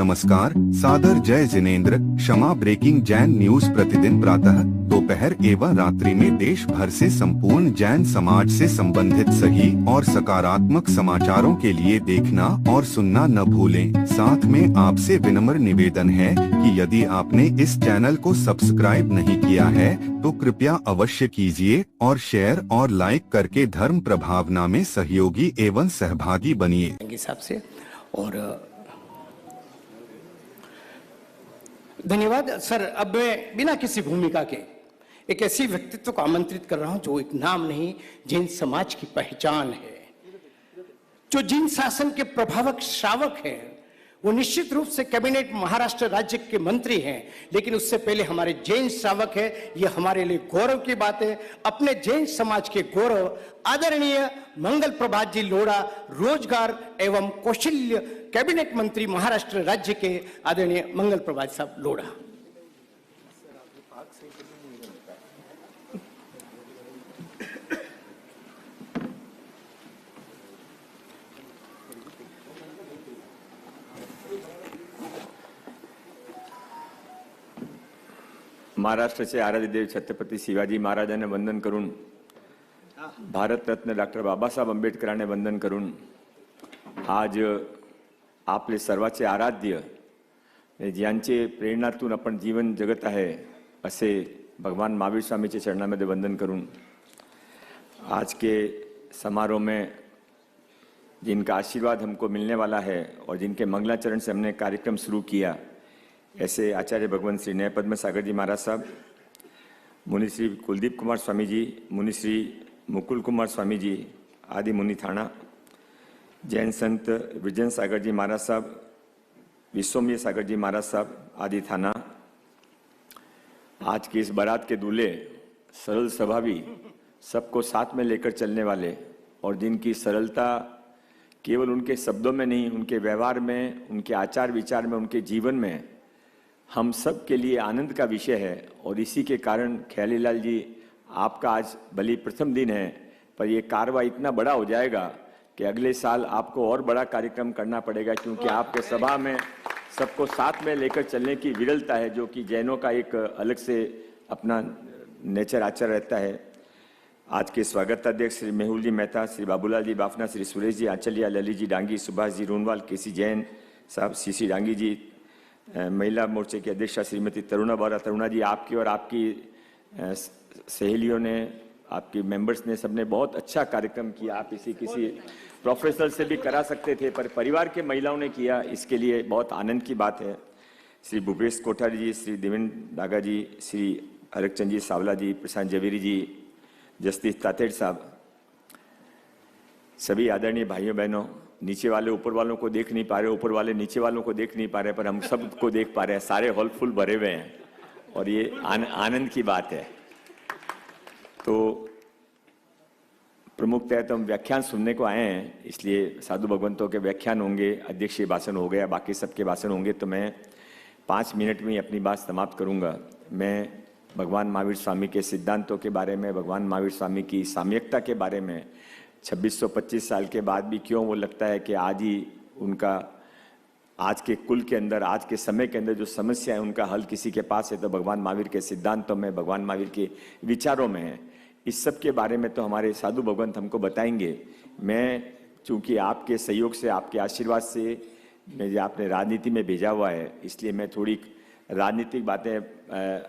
नमस्कार, सादर जय जिनेंद्र। क्षमा ब्रेकिंग जैन न्यूज प्रतिदिन प्रातः, दोपहर एवं रात्रि में देश भर से संपूर्ण जैन समाज से संबंधित सही और सकारात्मक समाचारों के लिए देखना और सुनना न भूलें। साथ में आपसे विनम्र निवेदन है कि यदि आपने इस चैनल को सब्सक्राइब नहीं किया है तो कृपया अवश्य कीजिए और शेयर और लाइक करके धर्म प्रभावना में सहयोगी एवं सहभागी बनिए। हिसाब से और धन्यवाद सर। अब मैं बिना किसी भूमिका के एक ऐसी व्यक्तित्व को आमंत्रित कर रहा हूं जो एक नाम नहीं, जैन समाज की पहचान है, जो जिन शासन के प्रभावक श्रावक हैं। वो निश्चित रूप से कैबिनेट महाराष्ट्र राज्य के मंत्री हैं, लेकिन उससे पहले हमारे जैन श्रावक है। ये हमारे लिए गौरव की बात है। अपने जैन समाज के गौरव आदरणीय मंगल प्रभात जी लोढ़ा, रोजगार एवं कौशल्य कैबिनेट मंत्री महाराष्ट्र राज्य के आदरणीय मंगल प्रभात साहब लोढ़ा। महाराष्ट्राचे आराध्य देव छत्रपती शिवाजी महाराजांना वंदन करून, भारत रत्न डॉक्टर बाबासाहेब आंबेडकरांना वंदन करून आज आपले सर्वाचे आराध्य ज्यांचे प्रेरणातून आपण जीवन जगत आहे असे भगवान महावीर स्वामीचे चरणामध्ये वंदन करून आज के समारोह में जिनका आशीर्वाद हमको मिलने वाला है और जिनके मंगलाचरण से हमने कार्यक्रम शुरू किया, ऐसे आचार्य भगवंत श्री न्याय पद्म सागर जी महाराज साहब, मुनि श्री कुलदीप कुमार स्वामी जी, मुनि श्री मुकुल कुमार स्वामी जी आदि मुनि थाना, जैन संत विजय सागर जी महाराज साहब, विश्वमय सागर जी महाराज साहब आदि थाना, आज की इस बारात के दूल्हे, सरल स्वभावी, सबको साथ में लेकर चलने वाले और जिनकी सरलता केवल उनके शब्दों में नहीं, उनके व्यवहार में, उनके आचार विचार में, उनके जीवन में हम सब के लिए आनंद का विषय है। और इसी के कारण ख्यालीलाल जी, आपका आज भले प्रथम दिन है, पर यह कारवा इतना बड़ा हो जाएगा कि अगले साल आपको और बड़ा कार्यक्रम करना पड़ेगा, क्योंकि आपके सभा में सबको साथ में लेकर चलने की विरलता है, जो कि जैनों का एक अलग से अपना नेचर आचार रहता है। आज के स्वागताध्यक्ष श्री मेहुल जी मेहता, श्री बाबूलाल जी बाफना, श्री सुरेश जी आंचलिया, ललित जी डांगी, सुभाष जी रोनवाल, केसी जैन साहब, सीसी डांगी जी, महिला मोर्चे की अध्यक्षा श्रीमती तरुणा बोरा। तरुणा जी, आपकी और आपकी सहेलियों ने, आपकी मेंबर्स ने, सबने बहुत अच्छा कार्यक्रम किया। आप इसी किसी प्रोफेशनल से भी करा सकते थे, पर परिवार के महिलाओं ने किया, इसके लिए बहुत आनंद की बात है। श्री भूपेश कोठारी जी, श्री देवेंद्र दागा जी, श्री हरकचंद जी सावला जी, प्रशांत जवेरी जी, जस्टिस तातेड़ साहब, सभी आदरणीय भाइयों बहनों, नीचे वाले ऊपर वालों को देख नहीं पा रहे, ऊपर वाले नीचे वालों को देख नहीं पा रहे, पर हम सबको देख पा रहे हैं। सारे हॉल फुल भरे हुए हैं और ये आनंद की बात है। तो प्रमुखतः तो हम व्याख्यान सुनने को आए हैं, इसलिए साधु भगवंतों के व्याख्यान होंगे, अध्यक्षीय भाषण हो गया, बाकी सबके भाषण होंगे, तो मैं 5 मिनट में ही अपनी बात समाप्त करूंगा। मैं भगवान महावीर स्वामी के सिद्धांतों के बारे में, भगवान महावीर स्वामी की साम्यकता के बारे में, 2625 साल के बाद भी क्यों वो लगता है कि आज ही उनका, आज के कुल के अंदर, आज के समय के अंदर जो समस्या है उनका हल किसी के पास है तो भगवान महावीर के सिद्धांतों में, भगवान महावीर के विचारों में है। इस सब के बारे में तो हमारे साधु भगवंत हमको बताएंगे। मैं चूंकि आपके सहयोग से, आपके आशीर्वाद से मुझे आपने राजनीति में भेजा हुआ है, इसलिए मैं थोड़ी राजनीतिक बातें,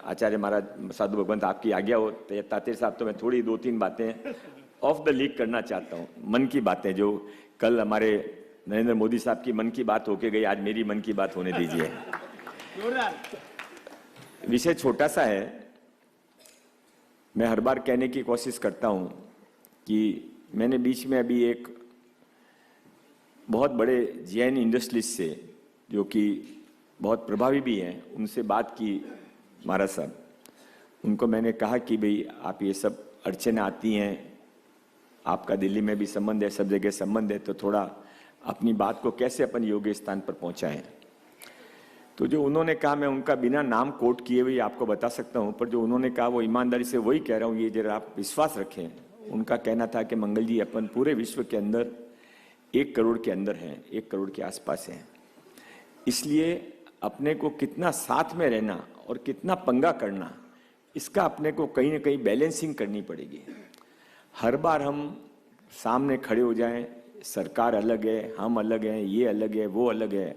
आचार्य महाराज साधु भगवंत आपकी आज्ञा हो तातेड़ साहब, तो मैं थोड़ी 2-3 बातें ऑफ द लीक करना चाहता हूँ। मन की बातें, जो कल हमारे नरेंद्र मोदी साहब की मन की बात होके गई, आज मेरी मन की बात होने दीजिए। विषय छोटा सा है। मैं हर बार कहने की कोशिश करता हूँ कि मैंने बीच में अभी एक बहुत बड़े जैन इंडस्ट्रियलिस्ट से, जो कि बहुत प्रभावी भी हैं, उनसे बात की महाराज साहब। उनको मैंने कहा कि भाई आप ये सब अड़चनें आती हैं, आपका दिल्ली में भी संबंध है, सब जगह संबंध है, तो थोड़ा अपनी बात को कैसे अपन योग्य स्थान पर पहुंचाएं। तो जो उन्होंने कहा, मैं उनका बिना नाम कोट किए हुए आपको बता सकता हूं, पर जो उन्होंने कहा वो ईमानदारी से वही कह रहा हूं, ये जरा आप विश्वास रखें। उनका कहना था कि मंगल जी, अपन पूरे विश्व के अंदर 1 करोड़ के अंदर हैं, 1 करोड़ के आसपास हैं। इसलिए अपने को कितना साथ में रहना और कितना पंगा करना, इसका अपने को कहीं ना कहीं बैलेंसिंग करनी पड़ेगी। हर बार हम सामने खड़े हो जाएं, सरकार अलग है, हम अलग हैं, ये अलग है, वो अलग है,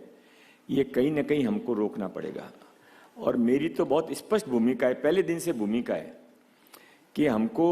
ये कहीं ना कहीं हमको रोकना पड़ेगा। और मेरी तो बहुत स्पष्ट भूमिका है, पहले दिन से भूमिका है कि हमको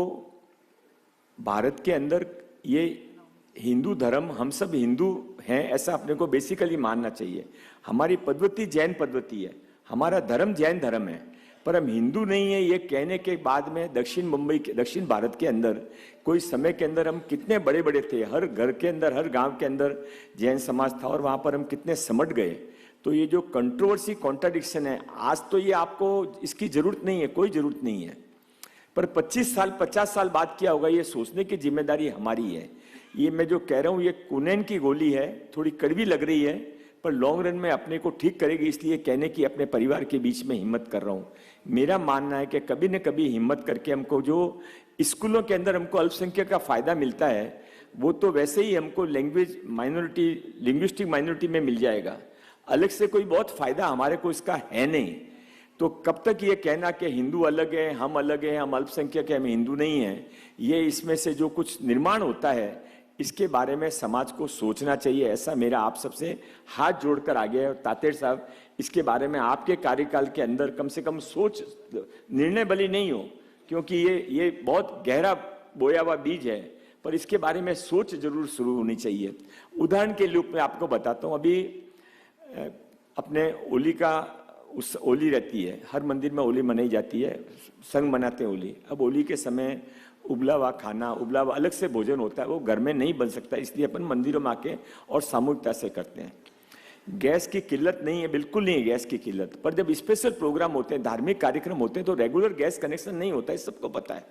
भारत के अंदर ये हिंदू धर्म, हम सब हिंदू हैं ऐसा अपने को बेसिकली मानना चाहिए। हमारी पद्धति जैन पद्धति है, हमारा धर्म जैन धर्म है, पर हम हिंदू नहीं है ये कहने के बाद में दक्षिण भारत के अंदर कोई समय के अंदर हम कितने बड़े बड़े थे, हर घर के अंदर, हर गांव के अंदर जैन समाज था और वहां पर हम कितने समट गए। तो ये जो कंट्रोवर्सी, कॉन्ट्राडिक्शन है, आज तो ये आपको इसकी जरूरत नहीं है, कोई जरूरत नहीं है, पर 25 साल 50 साल बाद क्या होगा ये सोचने की जिम्मेदारी हमारी है। ये मैं जो कह रहा हूं ये कुनैन की गोली है, थोड़ी कड़वी लग रही है, पर लॉन्ग रन में अपने को ठीक करेगी, इसलिए कहने की अपने परिवार के बीच में हिम्मत कर रहा हूं। मेरा मानना है कि कभी न कभी हिम्मत करके हमको जो स्कूलों के अंदर हमको अल्पसंख्यक का फायदा मिलता है वो तो वैसे ही हमको लैंग्वेज माइनॉरिटी, लिंग्विस्टिक माइनॉरिटी में मिल जाएगा, अलग से कोई बहुत फायदा हमारे को इसका है नहीं। तो कब तक ये कहना कि हिंदू अलग है, हम अलग हैं, हम अल्पसंख्यक हैं, हम हिंदू नहीं हैं, ये इसमें से जो कुछ निर्माण होता है इसके बारे में समाज को सोचना चाहिए, ऐसा मेरा आप सबसे हाथ जोड़कर आगे है। तातेड़ साहब, इसके बारे में आपके कार्यकाल के अंदर कम से कम सोच, निर्णय भले नहीं हो क्योंकि ये बहुत गहरा बोया हुआ बीज है, पर इसके बारे में सोच जरूर शुरू होनी चाहिए। उदाहरण के रूप में आपको बताता हूँ, अभी अपने होली का उस होली रहती है, हर मंदिर में होली मनाई जाती है, संग मनाते हैं होली। अब होली के समय उबला हुआ खाना, उबला हुआ अलग से भोजन होता है, वो घर में नहीं बन सकता, इसलिए अपन मंदिरों में आके और सामूहिकता से करते हैं। गैस की किल्लत नहीं है, बिल्कुल नहीं है गैस की किल्लत, पर जब स्पेशल प्रोग्राम होते हैं, धार्मिक कार्यक्रम होते हैं तो रेगुलर गैस कनेक्शन नहीं होता है, सबको पता है।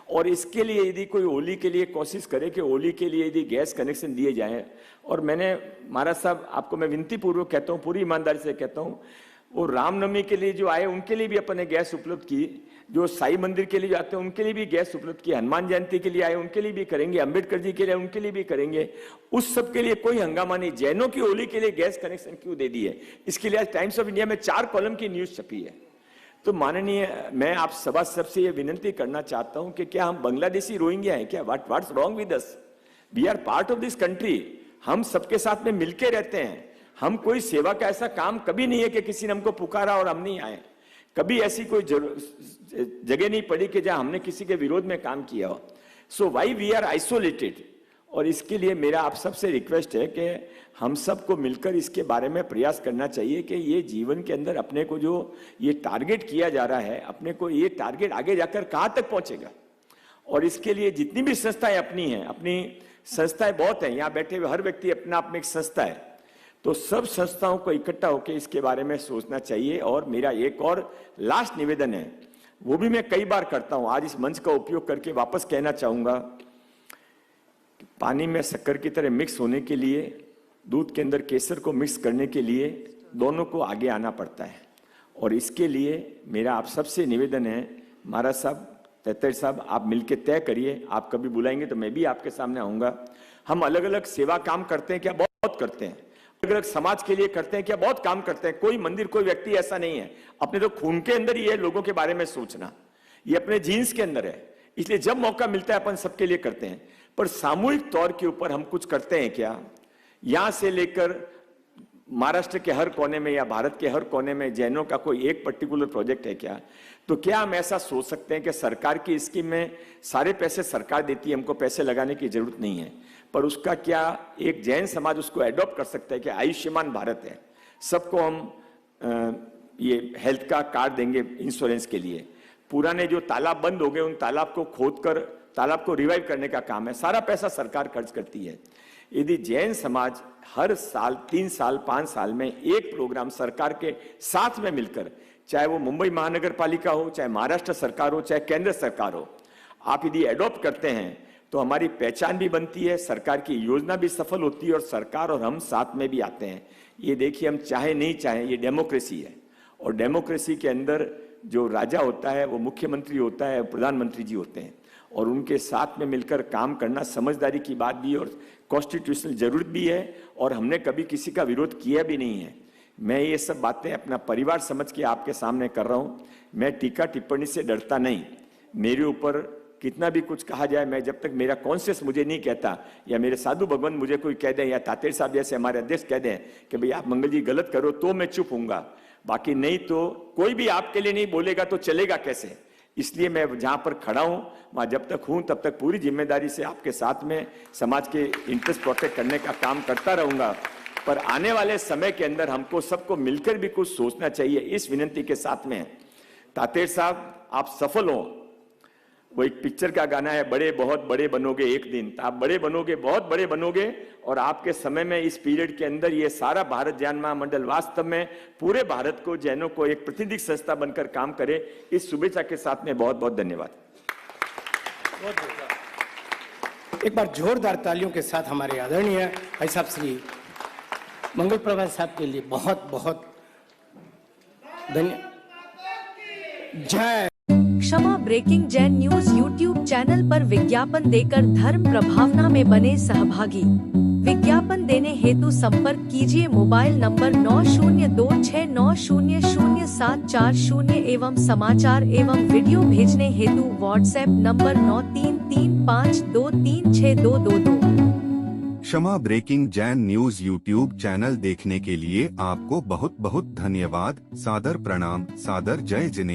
और इसके लिए यदि कोई होली के लिए कोशिश करे कि होली के लिए यदि गैस कनेक्शन दिए जाए, और मैंने महाराज साहब आपको मैं विनती पूर्वक कहता हूँ, पूरी ईमानदारी से कहता हूँ, वो रामनवमी के लिए जो आए उनके लिए भी अपन ने गैस उपलब्ध की, जो साई मंदिर के लिए जाते हैं उनके लिए भी गैस उपलब्ध की, हनुमान जयंती के लिए आए उनके लिए भी करेंगे, अंबेडकर जी के लिए उनके लिए भी करेंगे, उस सब के लिए कोई हंगामा नहीं। जैनों की होली के लिए गैस कनेक्शन क्यों दे दिए, इसके लिए आज टाइम्स ऑफ इंडिया में 4 कॉलम की न्यूज छपी है। तो माननीय, मैं आप सभा सबसे ये विनती करना चाहता हूं कि क्या हम बांग्लादेशी रोहिंग्या हैं क्या? What's wrong with us? We are part of this country, हम सबके साथ में मिलके रहते हैं। हम कोई सेवा का ऐसा काम कभी नहीं है कि किसी ने हमको पुकारा और हम नहीं आए, कभी ऐसी कोई जगह नहीं पड़ी कि जहां हमने किसी के विरोध में काम किया हो। सो वाई वी आर आइसोलेटेड? और इसके लिए मेरा आप सबसे रिक्वेस्ट है कि हम सबको मिलकर इसके बारे में प्रयास करना चाहिए कि ये जीवन के अंदर अपने को जो ये टारगेट किया जा रहा है, अपने को ये टारगेट आगे जाकर कहां तक पहुंचेगा। और इसके लिए जितनी भी संस्थाएं अपनी हैं, अपनी संस्थाएं बहुत हैं, यहाँ बैठे हुए हर व्यक्ति अपना आप में एक संस्था है, तो सब संस्थाओं को इकट्ठा होकर इसके बारे में सोचना चाहिए। और मेरा एक और लास्ट निवेदन है, वो भी मैं कई बार करता हूं, आज इस मंच का उपयोग करके वापस कहना चाहूंगा, पानी में शक्कर की तरह मिक्स होने के लिए, दूध के अंदर केसर को मिक्स करने के लिए दोनों को आगे आना पड़ता है। और इसके लिए मेरा आप सबसे निवेदन है, महाराज साहब, तेतर साहब, आप मिलकर तय करिए, आप कभी बुलाएंगे तो मैं भी आपके सामने आऊंगा। हम अलग अलग सेवा काम करते हैं क्या? बहुत करते हैं। अलग अलग समाज के लिए करते हैं क्या? बहुत काम करते हैं। कोई मंदिर, कोई व्यक्ति ऐसा नहीं है, अपने तो खून के अंदर ही है लोगों के बारे में सोचना, ये अपने जीन्स के अंदर है, इसलिए जब मौका मिलता है अपन सबके लिए करते हैं। पर सामूहिक तौर के ऊपर हम कुछ करते हैं क्या? यहां से लेकर महाराष्ट्र के हर कोने में या भारत के हर कोने में जैनों का कोई एक पर्टिकुलर प्रोजेक्ट है क्या? तो क्या हम ऐसा सोच सकते हैं कि सरकार की स्कीम में सारे पैसे सरकार देती है, हमको पैसे लगाने की जरूरत नहीं है, पर उसका क्या एक जैन समाज उसको एडॉप्ट कर सकता है कि आयुष्मान भारत है, सबको हम ये हेल्थ का कार्ड देंगे इंश्योरेंस के लिए, पुराने जो तालाब बंद हो गए उन तालाब को खोदकर तालाब को रिवाइव करने का काम है, सारा पैसा सरकार खर्च करती है। यदि जैन समाज हर साल 3 साल 5 साल में एक प्रोग्राम सरकार के साथ में मिलकर, चाहे वो मुंबई महानगर पालिका हो, चाहे महाराष्ट्र सरकार हो, चाहे केंद्र सरकार हो, आप यदि एडॉप्ट करते हैं तो हमारी पहचान भी बनती है, सरकार की योजना भी सफल होती है और सरकार और हम साथ में भी आते हैं। ये देखिए, हम चाहे नहीं चाहे, ये डेमोक्रेसी है, और डेमोक्रेसी के अंदर जो राजा होता है वो मुख्यमंत्री होता है, प्रधानमंत्री जी होते हैं, और उनके साथ में मिलकर काम करना समझदारी की बात भी और कॉन्स्टिट्यूशनल जरूरत भी है, और हमने कभी किसी का विरोध किया भी नहीं है। मैं ये सब बातें अपना परिवार समझ के आपके सामने कर रहा हूं। मैं टीका टिप्पणी से डरता नहीं। मेरे ऊपर कितना भी कुछ कहा जाए, मैं जब तक मेरा कॉन्शियस मुझे नहीं कहता या मेरे साधु भगवान मुझे कोई कह दे या तातेर साहब जैसे हमारे अध्यक्ष कह दें कि भाई आप मंगल जी गलत करो, तो मैं चुप हूंगा। बाकी नहीं तो कोई भी आपके लिए नहीं बोलेगा तो चलेगा कैसे। इसलिए मैं जहां पर खड़ा हूं वहां जब तक हूं तब तक पूरी जिम्मेदारी से आपके साथ में समाज के इंटरेस्ट प्रोटेक्ट करने का काम करता रहूंगा। पर आने वाले समय के अंदर हमको सबको मिलकर भी कुछ सोचना चाहिए। इस विनंती के साथ में तातेर साहब आप सफल हो। वो एक पिक्चर का गाना है, बड़े बहुत बड़े बनोगे एक दिन। तो आप बड़े बनोगे, बहुत बड़े बनोगे, और आपके समय में इस पीरियड के अंदर ये सारा भारत जैन महामंडल वास्तव में पूरे भारत को, जैनों को एक प्रतिनिधि संस्था बनकर काम करे। इस शुभेच्छा के साथ में बहुत बहुत धन्यवाद। एक बार जोरदार तालियों के साथ हमारे आदरणीय भाई साहब श्री मंगल प्रभात साहब के लिए बहुत बहुत धन्यवाद। जय Kshama breaking Jain news YouTube channel पर विज्ञापन देकर धर्म प्रभावना में बने सहभागी। विज्ञापन देने हेतु संपर्क कीजिए मोबाइल नंबर 9026900740 एवं समाचार एवं वीडियो भेजने हेतु WhatsApp number 9335236222। Kshama breaking Jain news YouTube channel देखने के लिए आपको बहुत बहुत धन्यवाद। सादर प्रणाम, सादर जय जिनेंद्र।